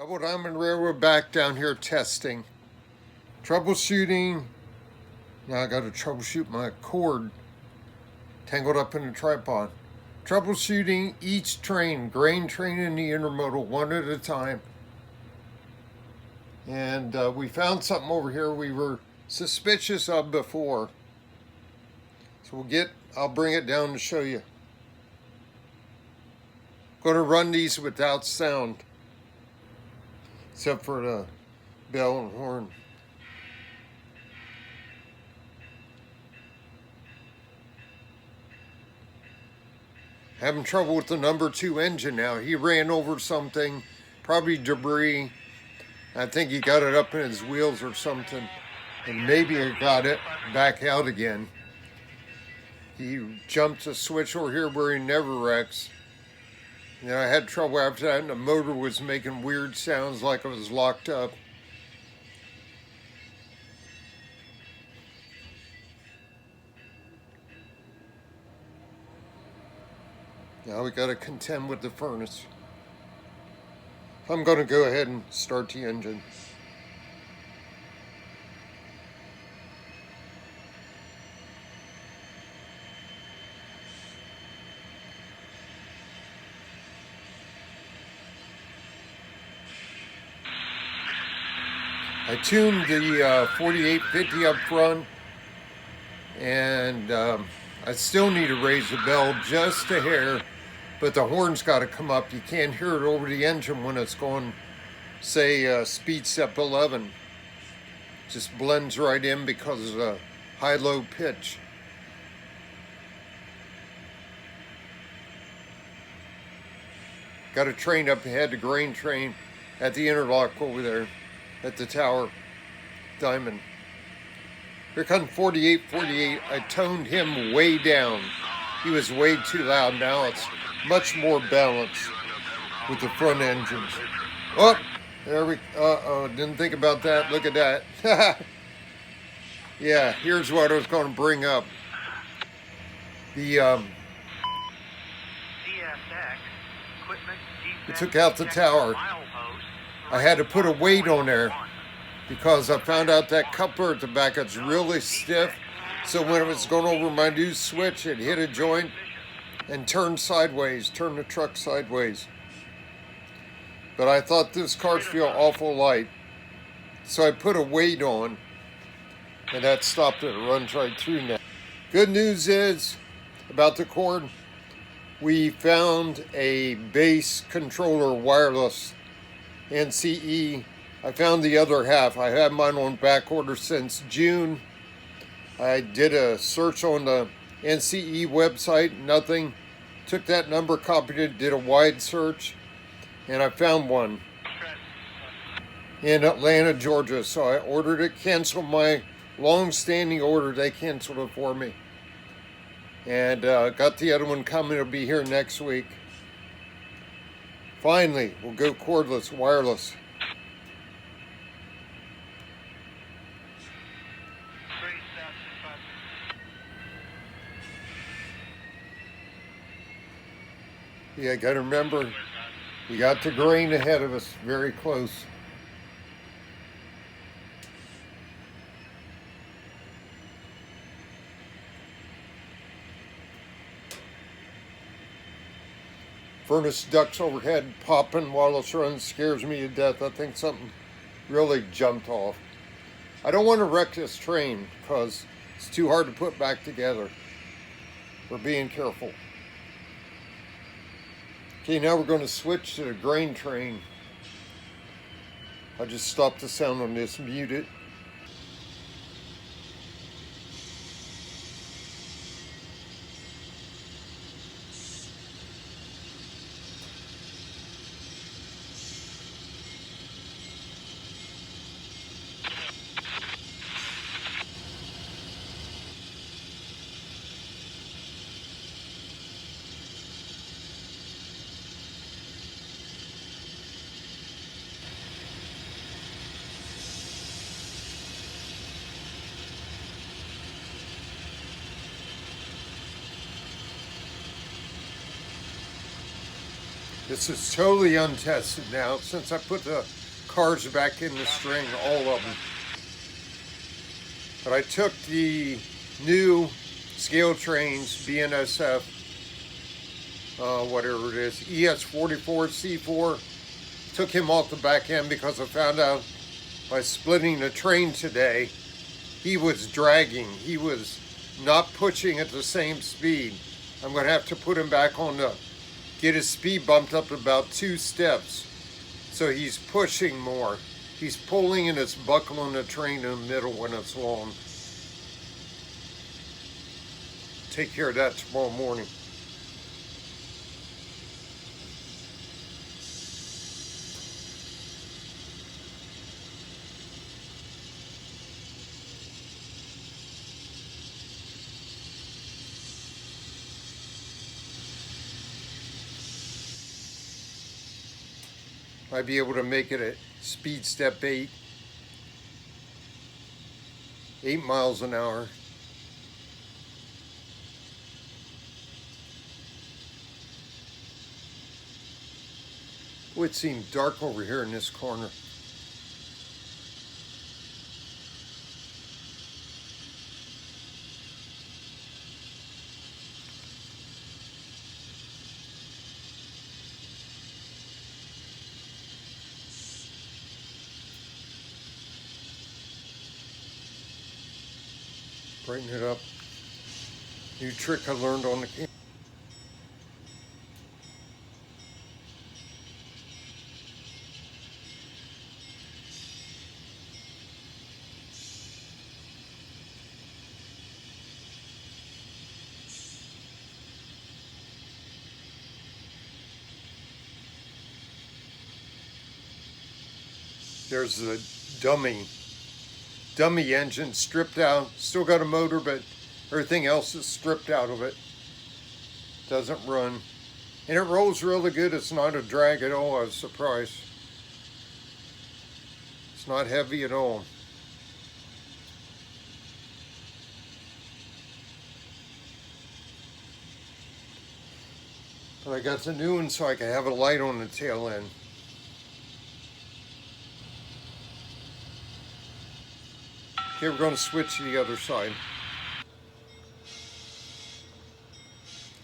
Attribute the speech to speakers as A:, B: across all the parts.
A: Double Diamond Railroad back down here testing. Troubleshooting. Now I got to troubleshoot my cord tangled up in the tripod. Troubleshooting each train, grain train and the intermodal, one at a time. And we found something over here we were suspicious of before. So I'll bring it down to show you. Going to run these without sound, except for the bell and horn. Having trouble with the number 2 engine now. He ran over something, probably debris. I think he got it up in his wheels or something, and maybe he got it back out again. He jumped a switch over here where he never wrecks. And I had trouble after that, and the motor was making weird sounds like it was locked up. Now we got to contend with the furnace. I'm going to go ahead and start the engine. I tuned the 4850 up front, and I still need to raise the bell just a hair, but the horn's got to come up. You can't hear it over the engine when it's going, say, speed step 11. Just blends right in because of the high-low pitch. Got a train up ahead, the grain train at the interlock over there at the tower, Diamond. Here comes 4848. I toned him way down. He was way too loud. Now it's much more balanced with the front engines. Oh, there we, didn't think about that. Look at that. Yeah, here's what I was going to bring up. The, we took out the tower. I had to put a weight on there because I found out that coupler at the back is really stiff. So when it was going over my new switch, it hit a joint and turned sideways, turned the truck sideways. But I thought this cars feel awful light. So I put a weight on, and that stopped it. It runs right through now. Good news is, about the cord, we found a base controller wireless NCE. I found the other half. I had mine on back order since June. I did a search on the NCE website, nothing. Took that number, copied it, did a wide search, and I found one in Atlanta, Georgia. So I ordered it, canceled my long-standing order. They canceled it for me. And got the other one coming. It'll be here next week. Finally, we'll go cordless, wireless. Yeah, gotta remember, we got the grain ahead of us, very close. Furnace ducts overhead popping while it's running scares me to death. I think something really jumped off. I don't want to wreck this train because it's too hard to put back together. We're being careful. Okay, now we're going to switch to the grain train. I just stopped the sound on this, mute it. This is totally untested now since I put the cars back in the string, all of them. But I took the new scale trains, BNSF, whatever it is, ES44C4, took him off the back end because I found out by splitting the train today, he was dragging. He was not pushing at the same speed. I'm going to have to put him back on the, get his speed bumped up to about 2 steps. So he's pushing more. He's pulling and it's buckling the train in the middle when it's long. Take care of that tomorrow morning. Might be able to make it at speed step 8 miles an hour. Oh, it seemed dark over here in this corner. Brighten it up. New trick I learned on the camera. There's the dummy engine stripped out. Still got a motor, but everything else is stripped out of it. Doesn't run. And it rolls really good. It's not a drag at all. I was surprised. It's not heavy at all. But I got the new one so I can have a light on the tail end. Okay, we're going to switch to the other side.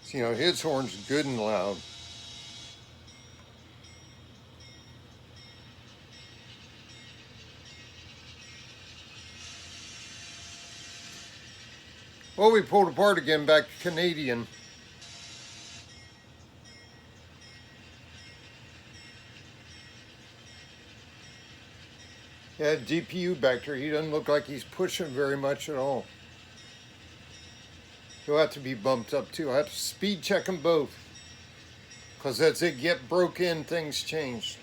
A: So, you know, his horn's good and loud. Well, we pulled apart again, back to Canadian. Yeah, DPU back there. He doesn't look like he's pushing very much at all. He'll have to be bumped up too. I have to speed check them both. Because as they get broke in, things change.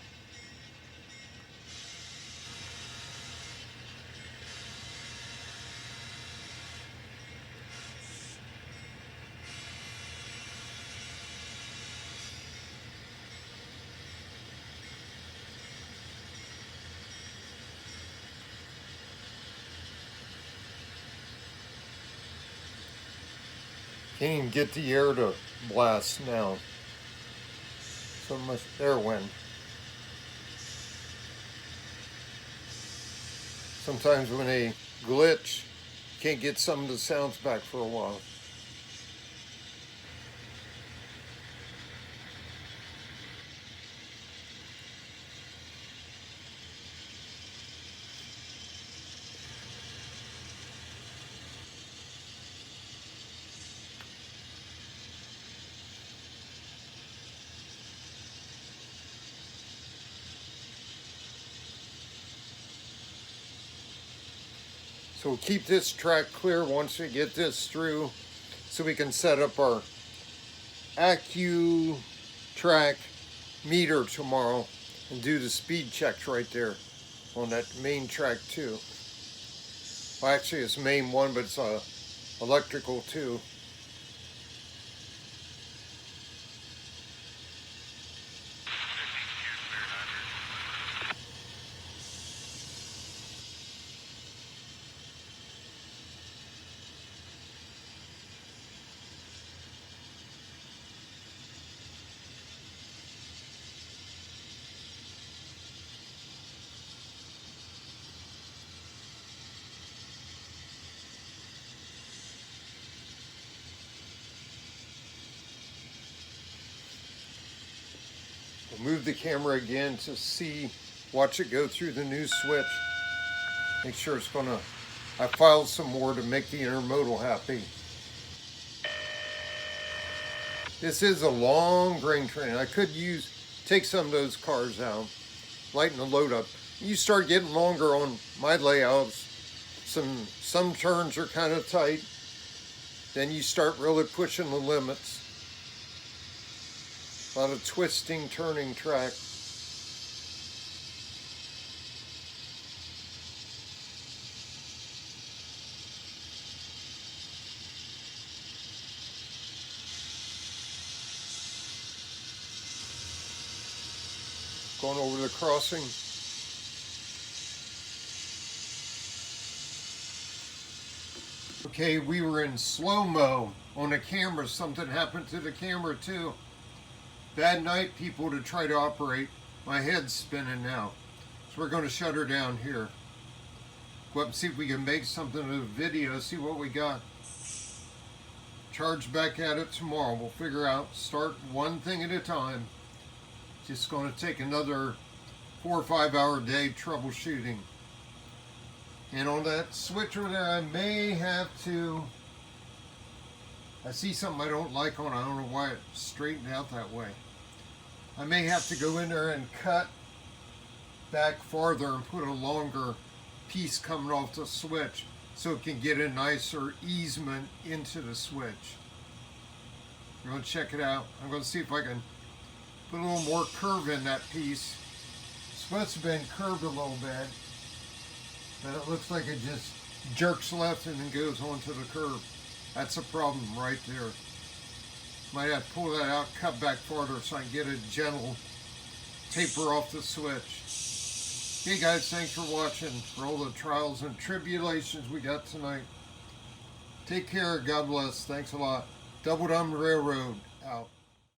A: Can't even get the air to blast now. So much air went. Sometimes when they glitch, can't get some of the sounds back for a while. So we'll keep this track clear once we get this through so we can set up our Accu track meter tomorrow and do the speed checks right there on that main track too. Well, actually it's main 1, but it's electrical too. move the camera again to see, watch it go through the new switch. Make sure it's gonna, I filed some more to make the intermodal happy. This is a long grain train. I could take some of those cars out, lighten the load up. You start getting longer on my layouts. Some turns are kind of tight. Then you start really pushing the limits. A lot of twisting, turning track. Going over the crossing. Okay, we were in slow-mo on the camera. Something happened to the camera too. Bad night, people, to try to operate. My head's spinning now. So we're going to shut her down here. Go up and see if we can make something of the video, see what we got. Charge back at it tomorrow. We'll figure out, start one thing at a time. Just going to take another 4 or 5 hour day troubleshooting. And on that switcher there, I may have to, I see something I don't like on it. I don't know why it straightened out that way. I may have to go in there and cut back farther and put a longer piece coming off the switch so it can get a nicer easement into the switch. I'm going to check it out. I'm going to see if I can put a little more curve in that piece. It's supposed to have been curved a little bit, but it looks like it just jerks left and then goes onto the curve. That's a problem right there. Might have to pull that out, cut back farther so I can get a gentle taper off the switch. Hey guys, thanks for watching, for all the trials and tribulations we got tonight. Take care, God bless, thanks a lot. Double Dumb Railroad, out.